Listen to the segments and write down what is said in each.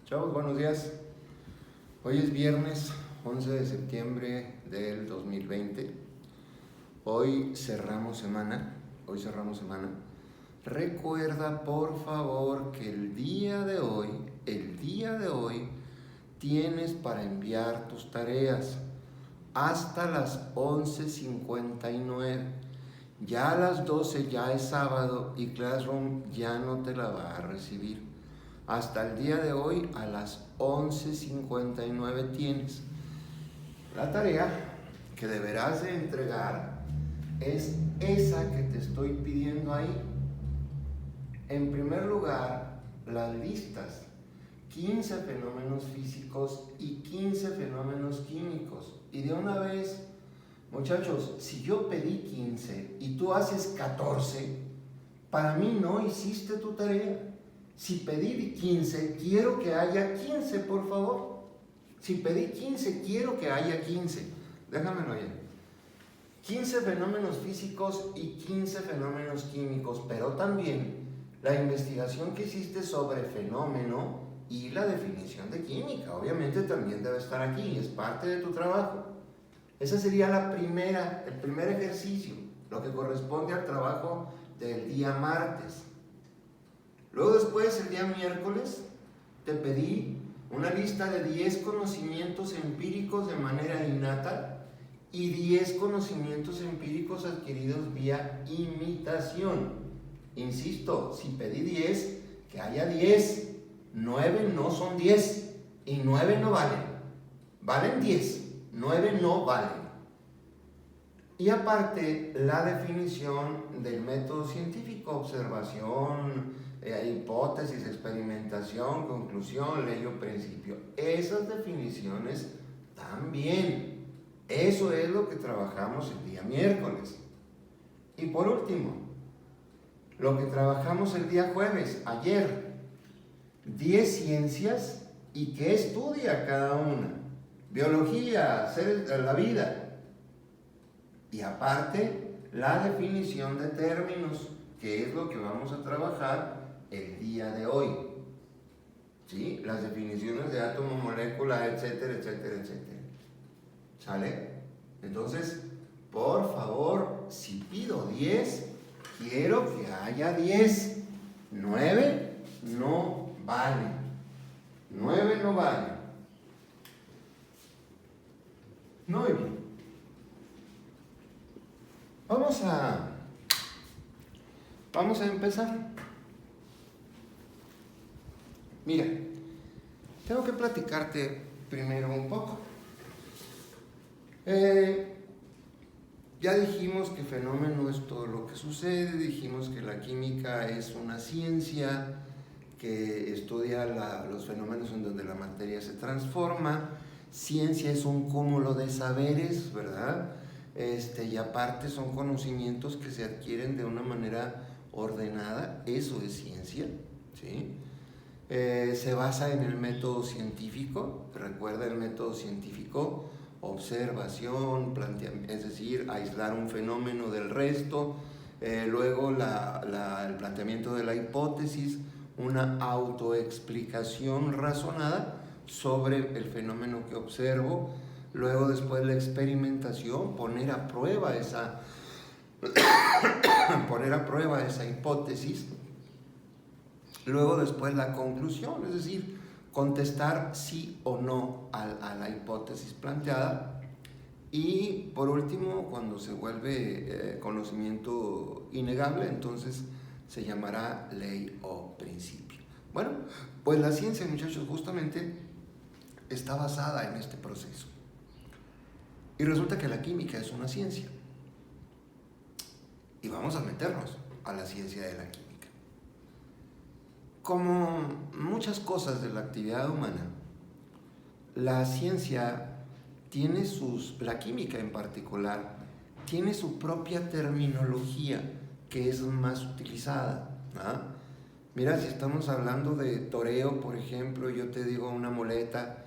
Chavos, buenos días. Hoy es viernes 11 de septiembre del 2020. Hoy cerramos semana. Recuerda, por favor, que el día de hoy, tienes para enviar tus tareas hasta las 11:59. Ya a las 12 ya es sábado y Classroom ya no te la va a recibir. Hasta el día de hoy a las 11:59 tienes. La tarea que deberás de entregar es esa que te estoy pidiendo ahí. En primer lugar, las listas: 15 fenómenos físicos y 15 fenómenos químicos. Y de una vez, muchachos, si yo pedí 15 y tú haces 14, para mí no hiciste tu tarea. Si pedí 15, quiero que haya 15, por favor. Si pedí 15, quiero que haya 15. Déjamelo ya. 15 fenómenos físicos y 15 fenómenos químicos, pero también la investigación que hiciste sobre fenómeno y la definición de química. Obviamente también debe estar aquí, es parte de tu trabajo. Esa sería el primer ejercicio, lo que corresponde al trabajo del día martes. Luego después, el día miércoles, te pedí una lista de 10 conocimientos empíricos de manera innata y 10 conocimientos empíricos adquiridos vía imitación. Insisto, si pedí 10, que haya 10. 9 no son 10 y 9 no valen. Valen 10, 9 no valen. Y aparte, la definición del método científico: observación, hipótesis, experimentación, conclusión, ley o principio. Esas definiciones también. Eso es lo que trabajamos el día miércoles. Y por último, lo que trabajamos el día jueves, ayer: 10 ciencias y qué estudia cada una. Biología, la vida. Y aparte, la definición de términos, que es lo que vamos a trabajar el día de hoy. ¿Sí? Las definiciones de átomo, molécula, etcétera, etcétera, etcétera. ¿Sale? Entonces, por favor, si pido 10, quiero que haya 10. 9 no vale. 9 no vale. Muy bien. Vamos a empezar. Mira, tengo que platicarte primero un poco. Ya dijimos que fenómeno es todo lo que sucede, dijimos que la química es una ciencia que estudia los fenómenos en donde la materia se transforma. Ciencia es un cúmulo de saberes, ¿verdad? Y aparte son conocimientos que se adquieren de una manera ordenada. Eso es ciencia, ¿sí? Se basa en el método científico. Recuerda el método científico: observación, es decir, aislar un fenómeno del resto. Luego el planteamiento de la hipótesis, una autoexplicación razonada sobre el fenómeno que observo. Luego después la experimentación, poner a prueba esa hipótesis. Luego después la conclusión, es decir, contestar sí o no a la hipótesis planteada. Y por último, cuando se vuelve conocimiento innegable, entonces se llamará ley o principio. Bueno, pues la ciencia, muchachos, justamente está basada en este proceso. Y resulta que la química es una ciencia. Y vamos a meternos a la ciencia de la química. Como muchas cosas de la actividad humana, la ciencia la química en particular, tiene su propia terminología que es más utilizada, ¿no? Mira, si estamos hablando de toreo, por ejemplo, yo te digo una muleta,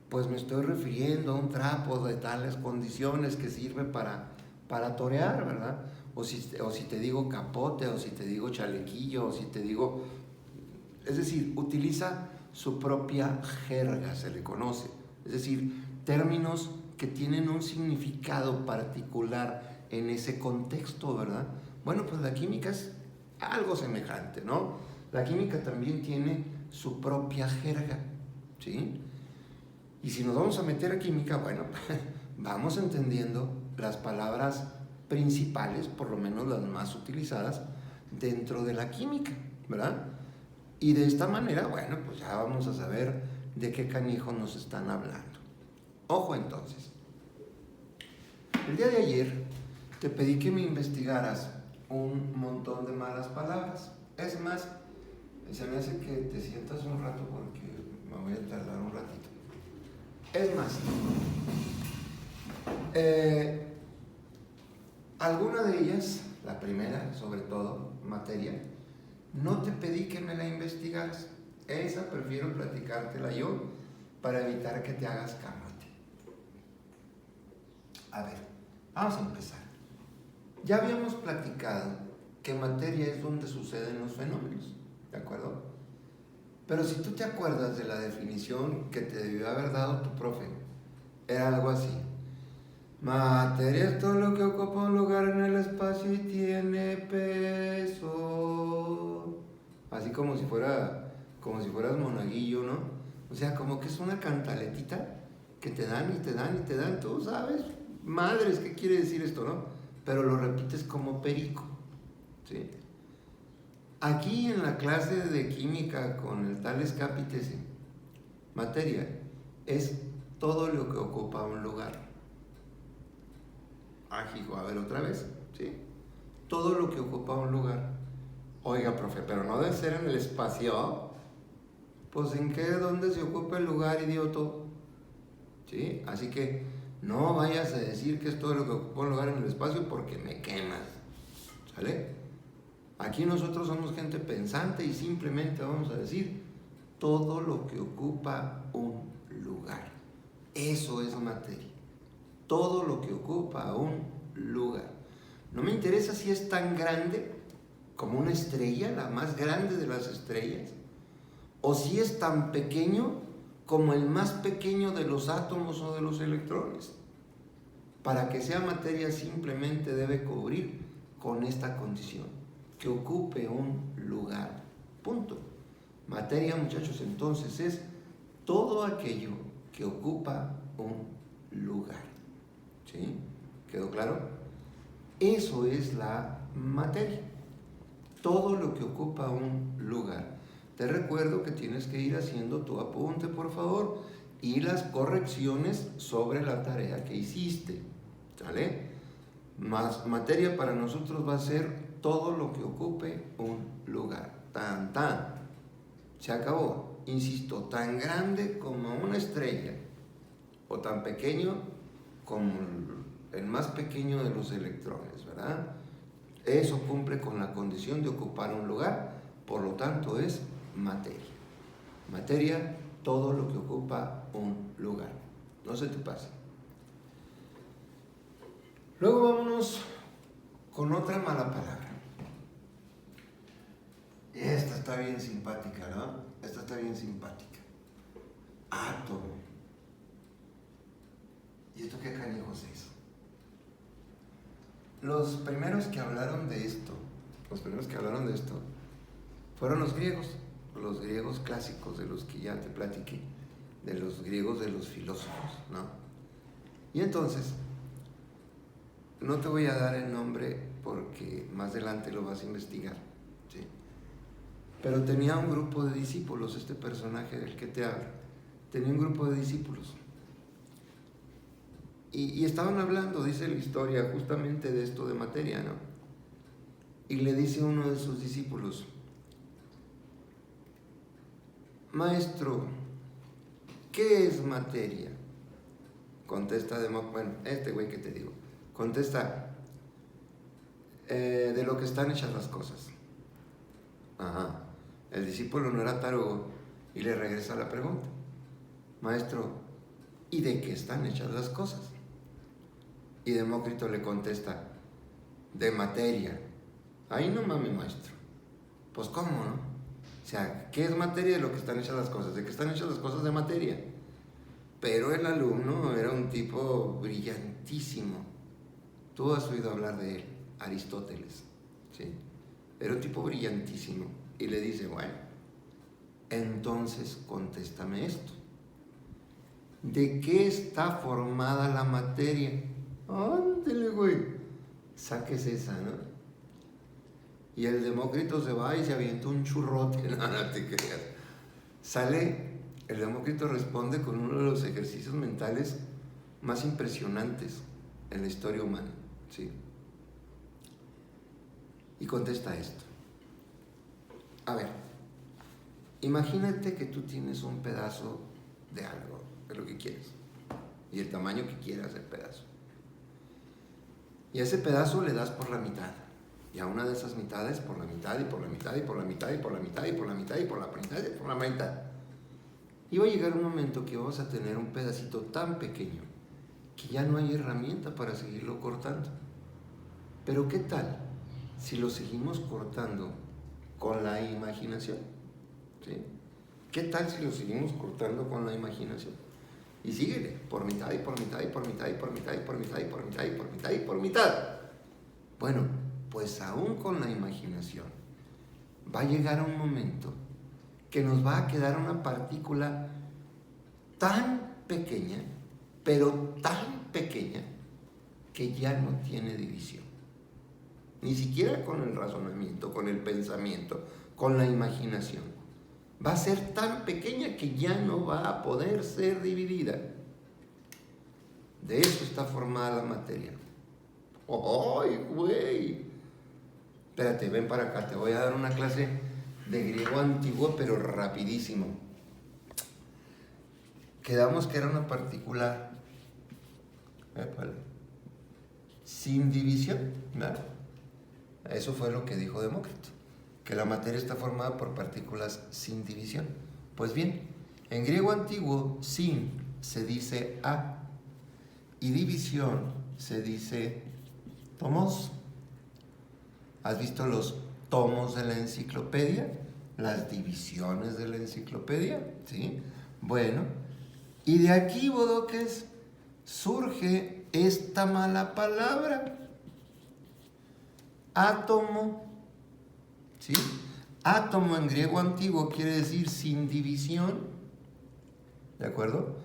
pues me estoy refiriendo a un trapo de tales condiciones que sirve para torear, ¿verdad? O si te digo capote, o si te digo chalequillo, o si te digo... Es decir, utiliza su propia jerga, se le conoce. Es decir, términos que tienen un significado particular en ese contexto, ¿verdad? Bueno, pues la química es algo semejante, ¿no? La química también tiene su propia jerga, ¿sí? Y si nos vamos a meter a química, bueno, vamos entendiendo las palabras principales, por lo menos las más utilizadas dentro de la química, ¿verdad? Y de esta manera, bueno, pues ya vamos a saber de qué canijo nos están hablando. Ojo entonces. El día de ayer te pedí que me investigaras un montón de malas palabras. Es más, se me hace que te sientas un rato porque me voy a tardar un ratito. Es más, alguna de ellas, la primera sobre todo, materia, no te pedí que me la investigaras. Esa prefiero platicártela yo para evitar que te hagas camote. A ver, vamos a empezar. Ya habíamos platicado que materia es donde suceden los fenómenos, ¿de acuerdo? Pero si tú te acuerdas de la definición que te debió haber dado tu profe, era algo así. Materia es todo lo que ocupa un lugar en el espacio y tiene peso. Así como si fueras monaguillo, ¿no? O sea, como que es una cantaletita que te dan y te dan y te dan. Tú sabes, madres, ¿qué quiere decir esto, no? Pero lo repites como perico, ¿sí? Aquí en la clase de química con el tal Escapitese, materia es todo lo que ocupa un lugar. Hijo, a ver otra vez, ¿sí? Todo lo que ocupa un lugar. Oiga, profe, pero no debe ser en el espacio. Pues ¿en qué? ¿Dónde se ocupa el lugar, idioto? ¿Sí? Así que no vayas a decir que es todo lo que ocupa un lugar en el espacio porque me quemas, ¿sale? Aquí nosotros somos gente pensante y simplemente vamos a decir todo lo que ocupa un lugar. Eso es materia. Todo lo que ocupa un lugar. No me interesa si es tan grande como una estrella, la más grande de las estrellas, o si es tan pequeño como el más pequeño de los átomos o de los electrones. Para que sea materia simplemente debe cubrir con esta condición, que ocupe un lugar. Punto. Materia, muchachos, entonces es todo aquello que ocupa un lugar. ¿Sí? ¿Quedó claro? Eso es la materia. Todo lo que ocupa un lugar. Te recuerdo que tienes que ir haciendo tu apunte, por favor, y las correcciones sobre la tarea que hiciste. ¿Sale? Más materia para nosotros va a ser todo lo que ocupe un lugar. Tan, tan. Se acabó. Insisto, tan grande como una estrella o tan pequeño como el más pequeño de los electrones, ¿verdad? Eso cumple con la condición de ocupar un lugar, por lo tanto es materia. Materia, todo lo que ocupa un lugar. No se te pase. Luego vámonos con otra mala palabra. Esta está bien simpática, ¿no? Esta está bien simpática. Átomo. ¿Y esto qué canijos es? Los primeros que hablaron de esto fueron los griegos clásicos, de los que ya te platiqué, de los griegos, de los filósofos, ¿no? Y entonces, no te voy a dar el nombre porque más adelante lo vas a investigar, ¿sí? Pero tenía un grupo de discípulos, este personaje del que te hablo, tenía un grupo de discípulos. Y estaban hablando, dice la historia, justamente de esto de materia, ¿no? Y le dice uno de sus discípulos: maestro, ¿qué es materia? Contesta este güey que te digo, contesta, de lo que están hechas las cosas. Ajá. El discípulo no era tarugo y le regresa la pregunta: maestro, ¿y de qué están hechas las cosas? Y Demócrito le contesta: de materia. Ahí no mames, maestro. Pues cómo, ¿no? O sea, ¿qué es materia? De lo que están hechas las cosas. ¿De qué están hechas las cosas? De materia. Pero el alumno era un tipo brillantísimo. Tú has oído hablar de él, Aristóteles, ¿sí? Era un tipo brillantísimo. Y le dice, bueno, entonces contéstame esto. ¿De qué está formada la materia? Ándele, güey. Saques esa, ¿no? Y el Demócrito se va y se avienta un churrote. No, no te creas. Sale, el Demócrito responde con uno de los ejercicios mentales más impresionantes en la historia humana, ¿sí? Y contesta esto. A ver, imagínate que tú tienes un pedazo de algo, de lo que quieres, y el tamaño que quieras del pedazo. Y a ese pedazo le das por la mitad. Y a una de esas mitades por la mitad, y por la mitad, y por la mitad, y por la mitad, y por la mitad, y por la mitad, y por la mitad. Y va a llegar un momento que vamos a tener un pedacito tan pequeño que ya no hay herramienta para seguirlo cortando. Pero ¿qué tal si lo seguimos cortando con la imaginación? ¿Sí? ¿Qué tal si lo seguimos cortando con la imaginación? Y síguele, por mitad, y por mitad, y por mitad, y por mitad, y por mitad, y por mitad, y por mitad, y por mitad. Bueno, pues aún con la imaginación va a llegar un momento que nos va a quedar una partícula tan pequeña, pero tan pequeña, que ya no tiene división. Ni siquiera con el razonamiento, con el pensamiento, con la imaginación. Va a ser tan pequeña que ya no va a poder ser dividida. De eso está formada la materia. ¡Ay, güey! Espérate, ven para acá, te voy a dar una clase de griego antiguo, pero rapidísimo. Quedamos que era una partícula sin división, ¿verdad? Eso fue lo que dijo Demócrito, que la materia está formada por partículas sin división. Pues bien, en griego antiguo, sin se dice a, y división se dice tomos. ¿Has visto los tomos de la enciclopedia? Las divisiones de la enciclopedia, ¿sí? Bueno, y de aquí, bodoques, surge esta mala palabra. Átomo, ¿sí? Átomo en griego antiguo quiere decir sin división, ¿de acuerdo?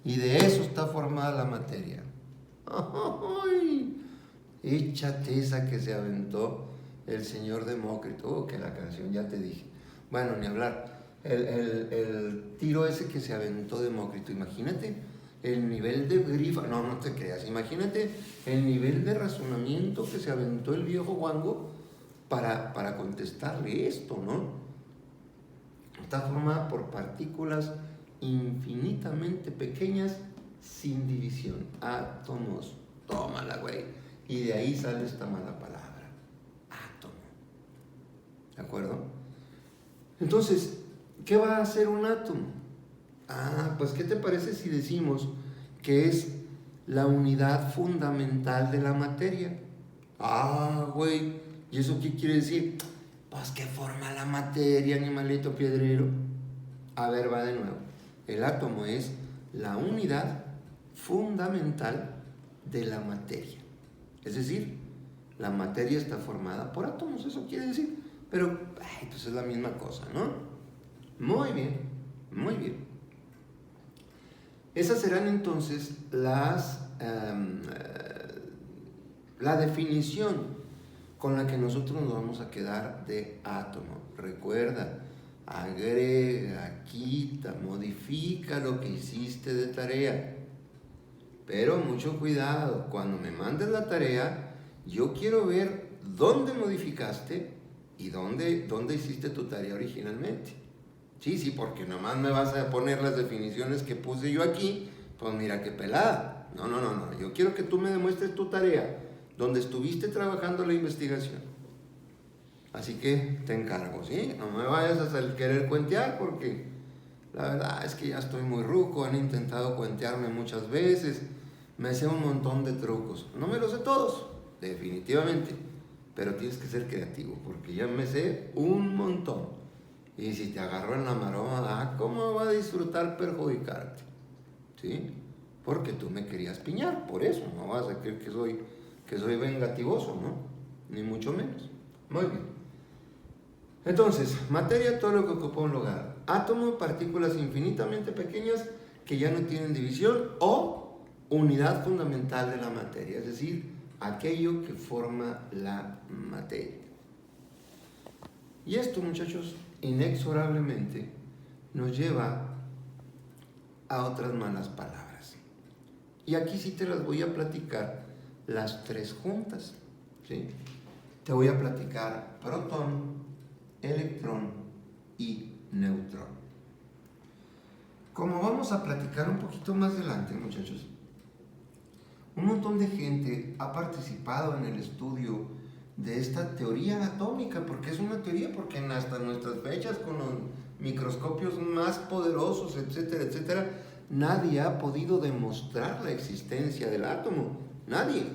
Y de eso está formada la materia. ¡Ay! Échate esa que se aventó el señor Demócrito, que la canción ya te dije. Bueno, ni hablar. El tiro ese que se aventó Demócrito, imagínate el nivel de grifa, no te creas, imagínate el nivel de razonamiento que se aventó el viejo Wango para contestarle esto, ¿no? Está formada por partículas infinitamente pequeñas sin división, átomos. Tómala, güey. Y de ahí sale esta mala palabra, átomo. ¿De acuerdo? Entonces, ¿qué va a hacer un átomo? Pues ¿qué te parece si decimos que es la unidad fundamental de la materia? Güey, ¿y eso qué quiere decir? Pues que forma la materia, animalito piedrero. A ver, va de nuevo. El átomo es la unidad fundamental de la materia. Es decir, la materia está formada por átomos, eso quiere decir. Pero, pues es la misma cosa, ¿no? Muy bien, muy bien. Esas serán entonces la definición con la que nosotros nos vamos a quedar de átomo. Recuerda, agrega, quita, modifica lo que hiciste de tarea. Pero mucho cuidado, cuando me mandes la tarea, yo quiero ver dónde modificaste y dónde hiciste tu tarea originalmente. Sí, porque nomás me vas a poner las definiciones que puse yo aquí, pues mira qué pelada. No, yo quiero que tú me demuestres tu tarea, donde estuviste trabajando la investigación. Así que te encargo, ¿sí? No me vayas a querer cuentear, porque la verdad es que ya estoy muy ruco, han intentado cuentearme muchas veces, me sé un montón de trucos. No me los sé todos, definitivamente, pero tienes que ser creativo, porque ya me sé un montón. Y si te agarró en la maroma, ¿cómo va a disfrutar perjudicarte? ¿Sí? Porque tú me querías piñar, por eso. No vas a creer que soy vengativoso, ¿no? Ni mucho menos. Muy bien. Entonces, materia, todo lo que ocupa un lugar. Átomo, partículas infinitamente pequeñas que ya no tienen división, o unidad fundamental de la materia, es decir, aquello que forma la materia. Y esto, muchachos, inexorablemente nos lleva a otras malas palabras. Y aquí sí te las voy a platicar las tres juntas, ¿sí? Te voy a platicar protón, electrón y neutrón. Como vamos a platicar un poquito más adelante, muchachos, un montón de gente ha participado en el estudio de esta teoría atómica, porque es una teoría, porque hasta nuestras fechas, con los microscopios más poderosos, etcétera, etcétera, nadie ha podido demostrar la existencia del átomo, nadie.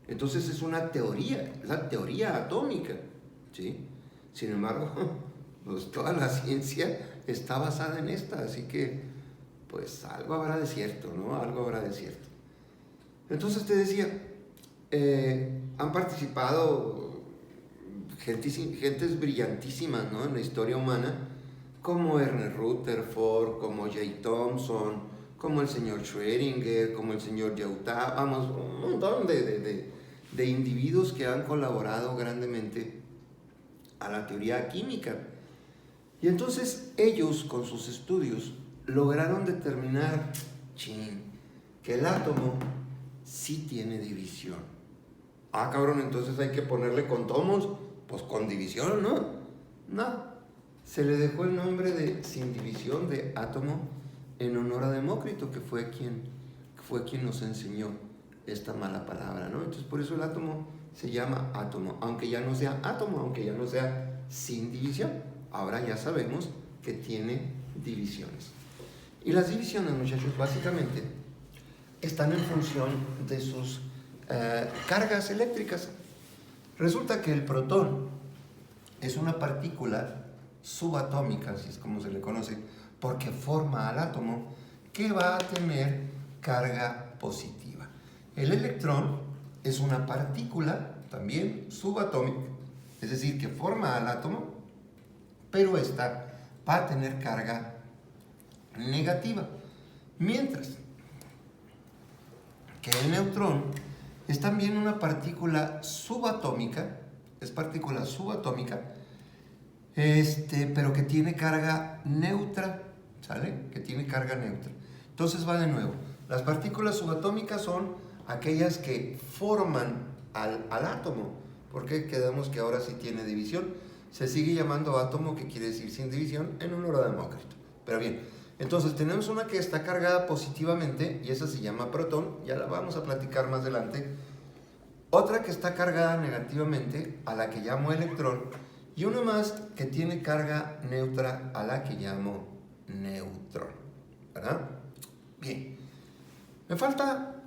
Entonces es una teoría, es la teoría atómica, ¿sí? Sin embargo, pues toda la ciencia está basada en esta, así que pues algo habrá de cierto, ¿no? Algo habrá de cierto. Entonces te decía, han participado gentes brillantísimas, ¿no?, en la historia humana, como Ernest Rutherford, como J. Thomson, como el señor Schrödinger, como el señor Youtta, vamos, un montón de individuos que han colaborado grandemente a la teoría química. Y entonces ellos, con sus estudios, lograron determinar, que el átomo sí tiene división. Ah, cabrón, entonces hay que ponerle contomos, pues con división, ¿no? No, se le dejó el nombre de sin división de átomo en honor a Demócrito, que fue quien nos enseñó esta mala palabra, ¿no? Entonces por eso el átomo se llama átomo, aunque ya no sea átomo, aunque ya no sea sin división. Ahora ya sabemos que tiene divisiones. Y las divisiones, muchachos, básicamente están en función de sus cargas eléctricas. Resulta que el protón es una partícula subatómica, así es como se le conoce, porque forma al átomo, que va a tener carga positiva. El electrón es una partícula también subatómica, es decir, que forma al átomo, pero esta va a tener carga negativa. Mientras que el neutrón es también una partícula subatómica, pero que tiene carga neutra, ¿sale? Que tiene carga neutra. Entonces va de nuevo. Las partículas subatómicas son aquellas que forman al átomo. ¿Por qué quedamos que ahora sí tiene división? Se sigue llamando átomo, que quiere decir sin división, en honor a Demócrito. Pero bien, entonces tenemos una que está cargada positivamente, y esa se llama protón, ya la vamos a platicar más adelante. Otra que está cargada negativamente, a la que llamo electrón, y una más que tiene carga neutra, a la que llamo neutrón, ¿verdad? Bien, me falta,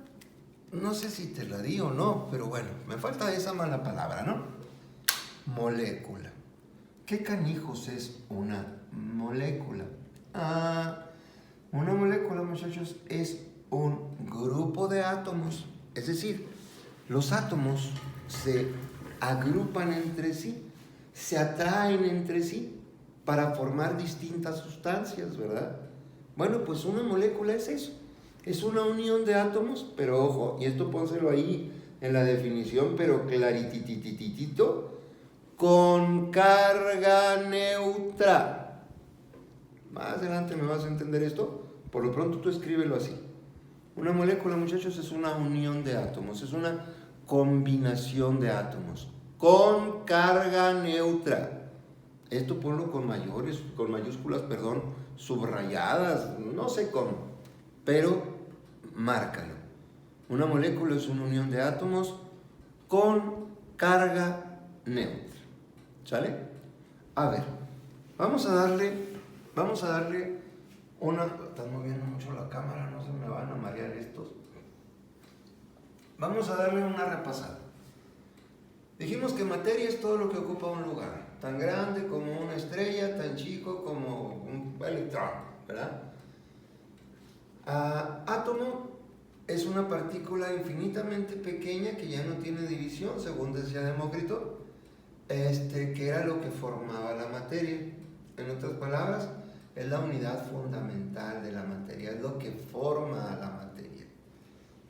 no sé si te la di o no, pero bueno, me falta esa mala palabra, ¿no? Molécula. ¿Qué canijos es una molécula? Una molécula, muchachos, es un grupo de átomos. Es decir, los átomos se agrupan entre sí, se atraen entre sí para formar distintas sustancias, ¿verdad? Bueno, pues una molécula es eso. Es una unión de átomos, pero ojo, y esto pónselo ahí en la definición, pero clarititititito, con carga neutra. Más adelante me vas a entender esto. Por lo pronto tú escríbelo así. Una molécula, muchachos, es una unión de átomos, es una combinación de átomos con carga neutra. Esto ponlo con mayúsculas, subrayadas, no sé cómo, pero márcalo. Una molécula es una unión de átomos con carga neutra. ¿Sale? A ver, vamos a darle una... Están moviendo mucho la cámara, no se me van a marear estos. Vamos a darle una repasada. Dijimos que materia es todo lo que ocupa un lugar. tan grande como una estrella, tan chico como un electrón, ¿verdad? Átomo es una partícula infinitamente pequeña que ya no tiene división, según decía Demócrito, que era lo que formaba la materia. En otras palabras, es la unidad fundamental de la materia, es lo que forma a la materia.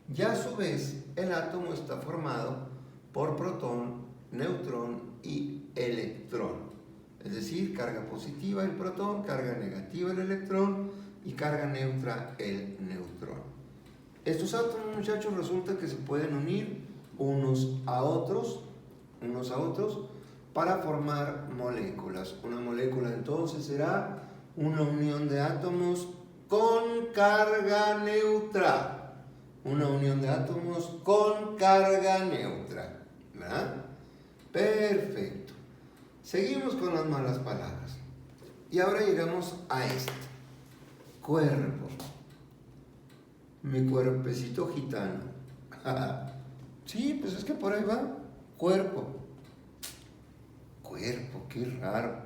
Ya a su vez, el átomo está formado por protón, neutrón y electrón. Es decir, carga positiva el protón, carga negativa el electrón y carga neutra el neutrón. Estos átomos, muchachos, resulta que se pueden unir unos a otros para formar moléculas. Una molécula entonces será una unión de átomos con carga neutra. Una unión de átomos con carga neutra, ¿verdad? Perfecto. Seguimos con las malas palabras. Y ahora llegamos a esto. Cuerpo. Mi cuerpecito gitano. Sí, pues es que por ahí va. Cuerpo. Cuerpo, qué raro.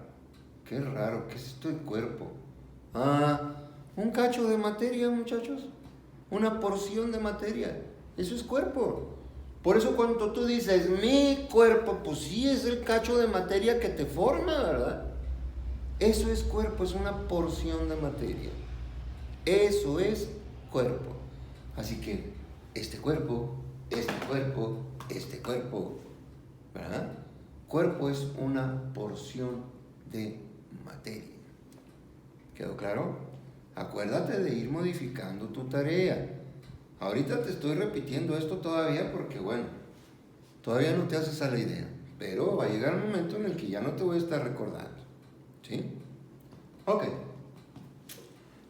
Qué raro, ¿qué es esto de cuerpo? Un cacho de materia, muchachos. Una porción de materia. Eso es cuerpo. Por eso cuando tú dices, mi cuerpo, pues sí es el cacho de materia que te forma, ¿verdad? Eso es cuerpo, es una porción de materia. Eso es cuerpo. Así que este cuerpo, ¿verdad? Cuerpo es una porción de materia. ¿Quedó claro? Acuérdate de ir modificando tu tarea. Ahorita te estoy repitiendo esto todavía porque, bueno, todavía no te haces a la idea. Pero va a llegar un momento en el que ya no te voy a estar recordando. ¿Sí? Ok.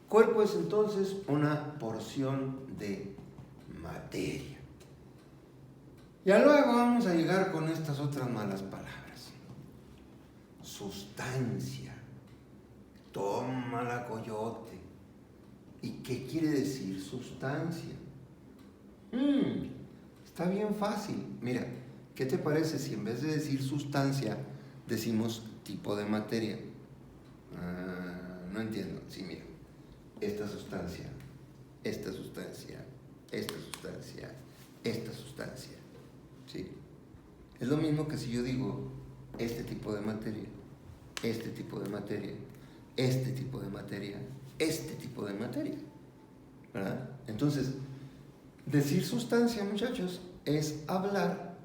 Cuerpo es entonces una porción de materia. Ya luego vamos a llegar con estas otras malas palabras. Sustancia. Tómala, coyote. ¿Y qué quiere decir sustancia? Está bien fácil. Mira, ¿qué te parece si en vez de decir sustancia decimos tipo de materia? No entiendo. Sí, mira. Esta sustancia, esta sustancia, esta sustancia, esta sustancia. ¿Sí? Es lo mismo que si yo digo este tipo de materia, este tipo de materia, este tipo de materia, este tipo de materia, ¿verdad? Entonces, decir sustancia, muchachos, es hablar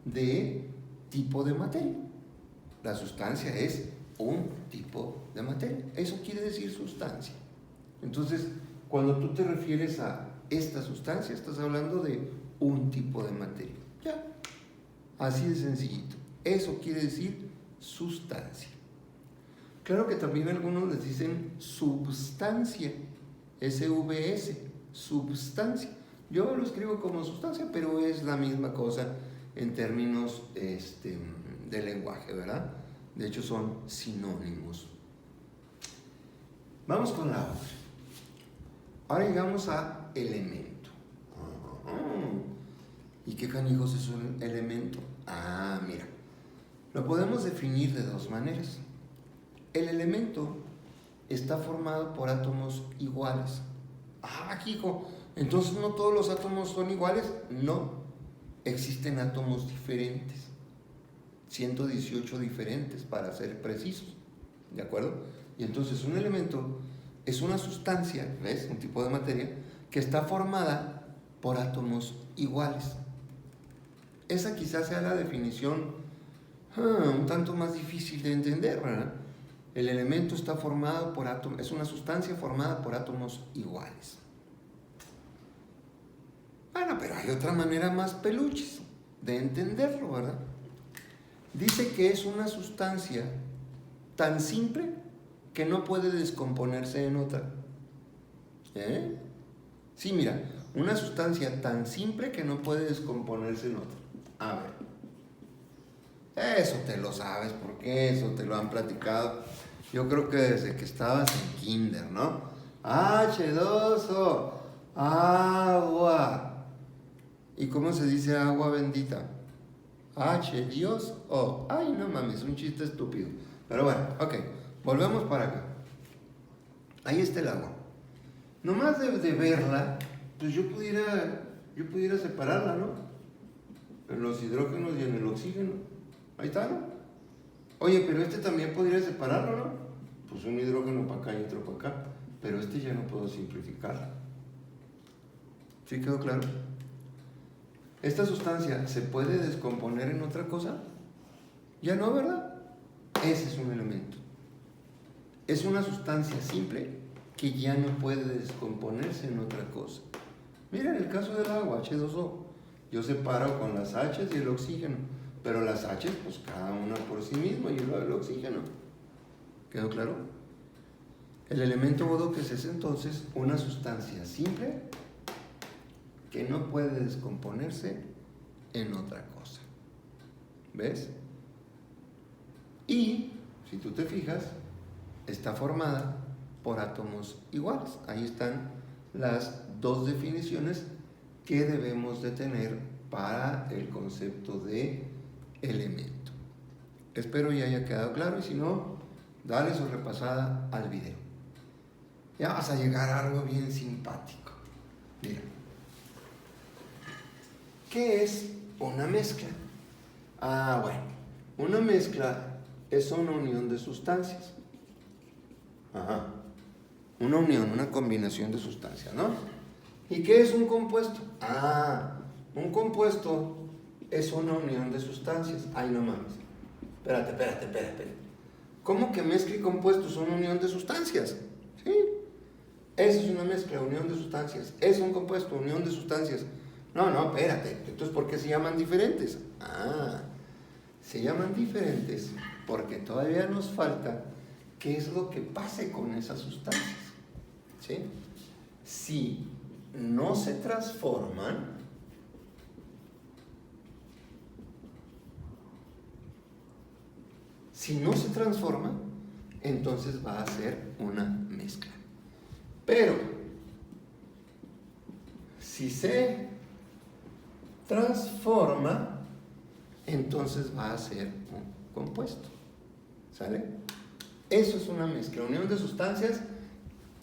de tipo de materia. La sustancia es un tipo de materia. Eso quiere decir sustancia. Entonces, cuando tú te refieres a esta sustancia, estás hablando de un tipo de materia. Ya, así de sencillito. Eso quiere decir sustancia. Claro que también algunos les dicen substancia, SVS, substancia. Yo lo escribo como sustancia, pero es la misma cosa en términos de lenguaje, ¿verdad? De hecho son sinónimos. Vamos con la otra. Ahora llegamos a elemento. ¿Y qué canijos es un elemento? Mira, lo podemos definir de dos maneras. El elemento está formado por átomos iguales. Hijo, entonces no todos los átomos son iguales. No, existen átomos diferentes. 118 diferentes para ser precisos. ¿De acuerdo? Y entonces un elemento es una sustancia, ¿ves? Un tipo de materia que está formada por átomos iguales. Esa quizás sea la definición un tanto más difícil de entender, ¿verdad? El elemento está formado por átomos, es una sustancia formada por átomos iguales. Bueno, pero hay otra manera más peluches de entenderlo, ¿verdad? Dice que es una sustancia tan simple que no puede descomponerse en otra. Sí, mira, una sustancia tan simple que no puede descomponerse en otra. A ver, eso te lo sabes porque eso te lo han platicado. Yo creo que desde que estabas en kinder, ¿no? H2O, agua. ¿Y cómo se dice agua bendita? H2O. Ay, no mames, un chiste estúpido. Pero bueno, ok, volvemos para acá. Ahí está el agua. Nomás de verla, pues yo pudiera separarla, ¿no? En los hidrógenos y en el oxígeno. Ahí está, ¿no? Oye, pero este también podría separarlo, ¿no? Pues un hidrógeno para acá y otro para acá. Pero este ya no puedo simplificarlo. ¿Sí quedó claro? ¿Esta sustancia se puede descomponer en otra cosa? Ya no, ¿verdad? Ese es un elemento. Es una sustancia simple que ya no puede descomponerse en otra cosa. Mira, en el caso del agua, H2O, yo separo con las H y el oxígeno, pero las H, pues cada una por sí misma y el oxígeno. ¿Quedó claro? El elemento O2 es entonces una sustancia simple que no puede descomponerse en otra cosa. ¿Ves? Y, si tú te fijas, está formada por átomos iguales. Ahí están las dos definiciones que debemos de tener para el concepto de elemento. Espero ya haya quedado claro y si no, dale su repasada al video. Ya vas a llegar a algo bien simpático. Mira. ¿Qué es una mezcla? Bueno, una mezcla es una unión de sustancias. Ajá. Una unión, una combinación de sustancias, ¿no? ¿Y qué es un compuesto? Un compuesto es una unión de sustancias. Ay, no mames. Espérate. ¿Cómo que mezcla y compuesto son una unión de sustancias? Sí. Esa es una mezcla, unión de sustancias. Es un compuesto, unión de sustancias. No, espérate. Entonces, ¿por qué se llaman diferentes? Se llaman diferentes porque todavía nos falta qué es lo que pase con esas sustancias. ¿Sí? Si no se transforman, entonces va a ser una mezcla. Pero, si se transforma, entonces va a ser un compuesto. ¿Sale? Eso es una mezcla, unión de sustancias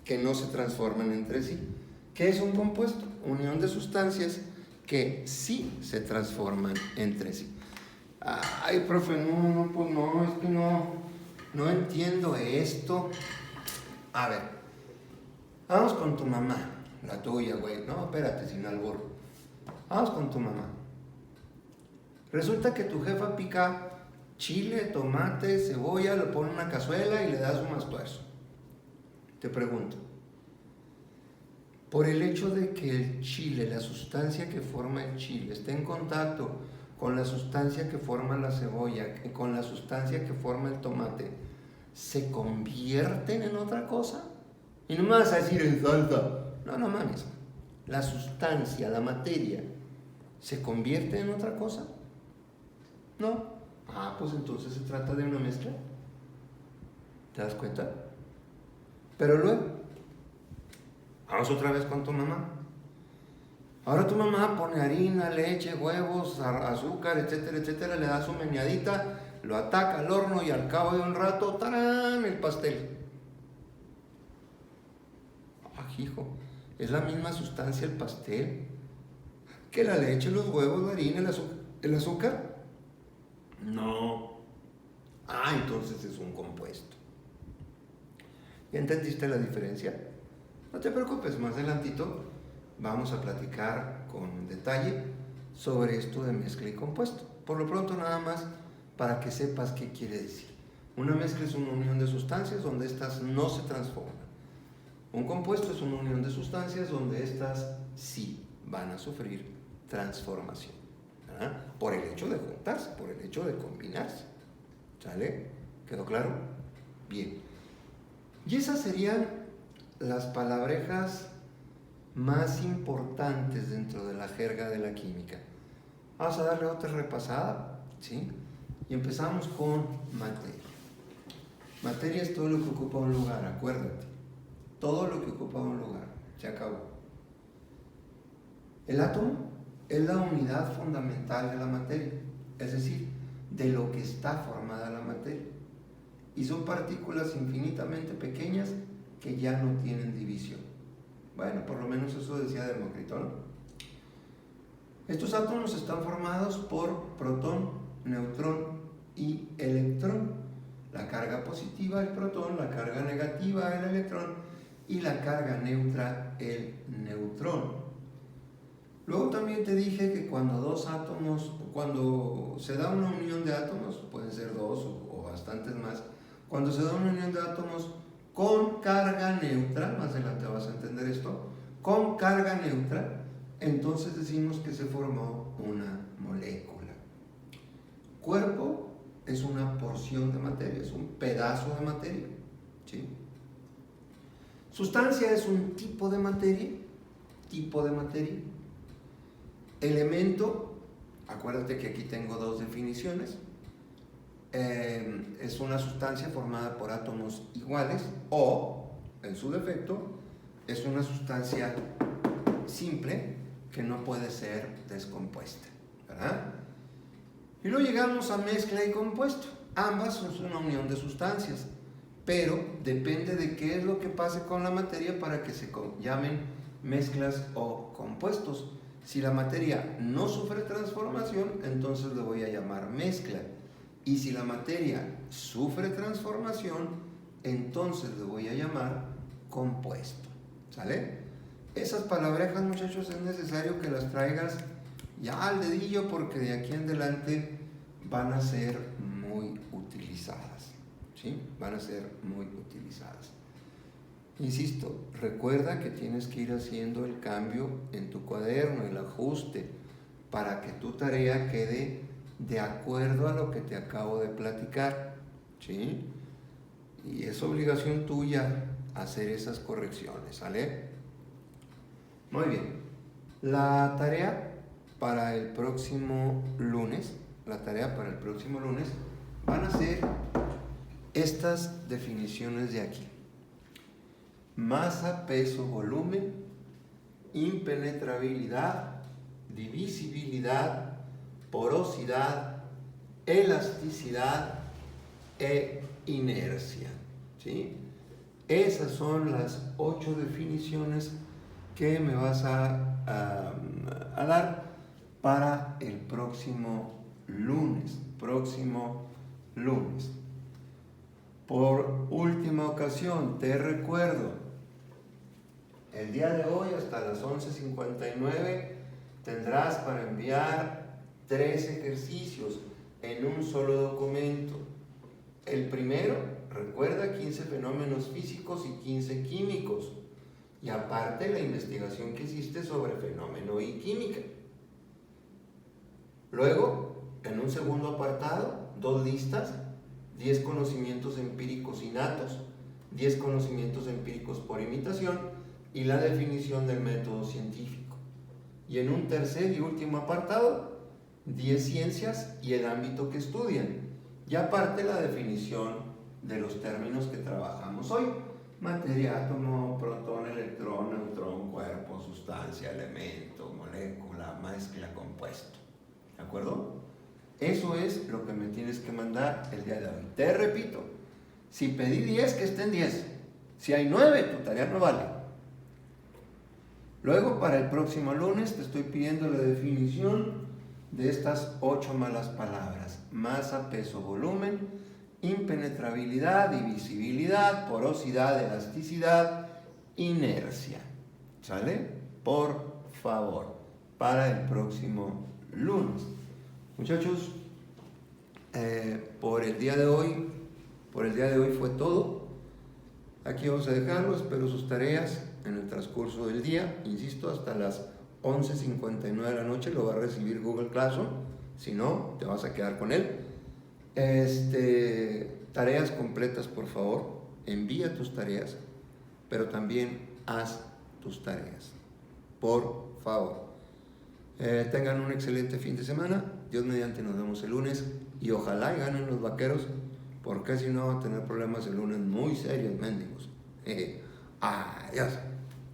que no se transforman entre sí. ¿Qué es un compuesto? Unión de sustancias que sí se transforman entre sí. Ay, profe, pues no, es que no entiendo esto. A ver, vamos con tu mamá, la tuya, güey. No, espérate, sin albur. Vamos con tu mamá. Resulta que tu jefa pica chile, tomate, cebolla, lo pone en una cazuela y le da su mastuerzo. Te pregunto, por el hecho de que el chile, la sustancia que forma el chile, esté en contacto con la sustancia que forma la cebolla, con la sustancia que forma el tomate, ¿se convierten en otra cosa? Y no me vas a decir en salsa. No mames. La sustancia, la materia, ¿se convierte en otra cosa? No. Pues entonces se trata de una mezcla. ¿Te das cuenta? Pero luego, vamos otra vez con tu mamá. Ahora tu mamá pone harina, leche, huevos, azúcar, etcétera, le da su meneadita, lo ataca al horno y al cabo de un rato, ¡tarán!, el pastel. Hijo, ¿es la misma sustancia el pastel que la leche, los huevos, la harina, el azúcar? No. Entonces es un compuesto. ¿Ya entendiste la diferencia? No te preocupes, más adelantito vamos a platicar con detalle sobre esto de mezcla y compuesto. Por lo pronto nada más para que sepas qué quiere decir. Una mezcla es una unión de sustancias donde éstas no se transforman. Un compuesto es una unión de sustancias donde éstas sí van a sufrir transformación. Por el hecho de juntarse, por el hecho de combinarse. ¿Sale? ¿Quedó claro? Bien. Y esas serían las palabrejas más importantes dentro de la jerga de la química. Vamos a darle otra repasada, ¿sí? Y empezamos con materia. Materia es todo lo que ocupa un lugar, acuérdate. Todo lo que ocupa un lugar. Se acabó. El átomo es la unidad fundamental de la materia. es decir, de lo que está formada la materia. Y son partículas infinitamente pequeñas que ya no tienen división. Bueno, por lo menos eso decía Demócrito, ¿no? Estos átomos están formados por protón, neutrón y electrón. La carga positiva, el protón; la carga negativa, el electrón; y la carga neutra, el neutrón. Luego también te dije que cuando se da una unión de átomos, pueden ser dos o bastantes más, cuando se da una unión de átomos con carga neutra, más adelante vas a entender esto, con carga neutra, entonces decimos que se formó una molécula. Cuerpo es una porción de materia, es un pedazo de materia, ¿sí? Sustancia es un tipo de materia. Elemento, acuérdate que aquí tengo dos definiciones. Es una sustancia formada por átomos iguales, o, en su defecto, es una sustancia simple que no puede ser descompuesta, ¿verdad? Y luego llegamos a mezcla y compuesto. Ambas son una unión de sustancias, pero depende de qué es lo que pase con la materia para que se llamen mezclas o compuestos. Si la materia no sufre transformación, entonces le voy a llamar mezcla. Y si la materia sufre transformación, entonces le voy a llamar compuesto. ¿Sale? Esas palabrejas, muchachos, es necesario que las traigas ya al dedillo, porque de aquí en adelante van a ser muy utilizadas. ¿Sí? Van a ser muy utilizadas. Insisto, recuerda que tienes que ir haciendo el cambio en tu cuaderno, el ajuste, para que tu tarea quede de acuerdo a lo que te acabo de platicar, ¿sí? Y es obligación tuya hacer esas correcciones, ¿sale? Muy bien. La tarea para el próximo lunes, van a ser estas definiciones de aquí: masa, peso, volumen, impenetrabilidad, divisibilidad, porosidad, elasticidad e inercia, ¿sí? Esas son las 8 definiciones que me vas a dar para el próximo lunes. Por última ocasión, te recuerdo, el día de hoy hasta las 11:59 tendrás para enviar 3 ejercicios en un solo documento. El primero, recuerda 15 fenómenos físicos y 15 químicos. Y aparte la investigación que hiciste sobre fenómeno y química. Luego, en un segundo apartado, 2 listas: 10 conocimientos empíricos innatos, 10 conocimientos empíricos por imitación y la definición del método científico. Y en un tercer y último apartado, 10 ciencias y el ámbito que estudian. Y aparte la definición de los términos que trabajamos hoy: materia, átomo, protón, electrón, neutrón, cuerpo, sustancia, elemento, molécula, mezcla, compuesto. ¿De acuerdo? Eso es lo que me tienes que mandar el día de hoy. Te repito, si pedí 10, que estén 10. Si hay 9, tu tarea no vale. Luego, para el próximo lunes, te estoy pidiendo la definición de estas 8 malas palabras: masa, peso, volumen, impenetrabilidad, divisibilidad, porosidad, elasticidad, inercia. ¿Sale? Por favor, para el próximo lunes. Muchachos, por el día de hoy fue todo. Aquí vamos a dejarlo. Espero sus tareas en el transcurso del día. Insisto, hasta las 11:59 de la noche lo va a recibir Google Classroom. Si no, te vas a quedar con él. Tareas completas, por favor. Envía tus tareas, pero también haz tus tareas, por favor. Tengan un excelente fin de semana. Dios mediante, nos vemos el lunes y ojalá y ganen los Vaqueros, porque si no van a tener problemas el lunes muy serios, mendigos. Adiós.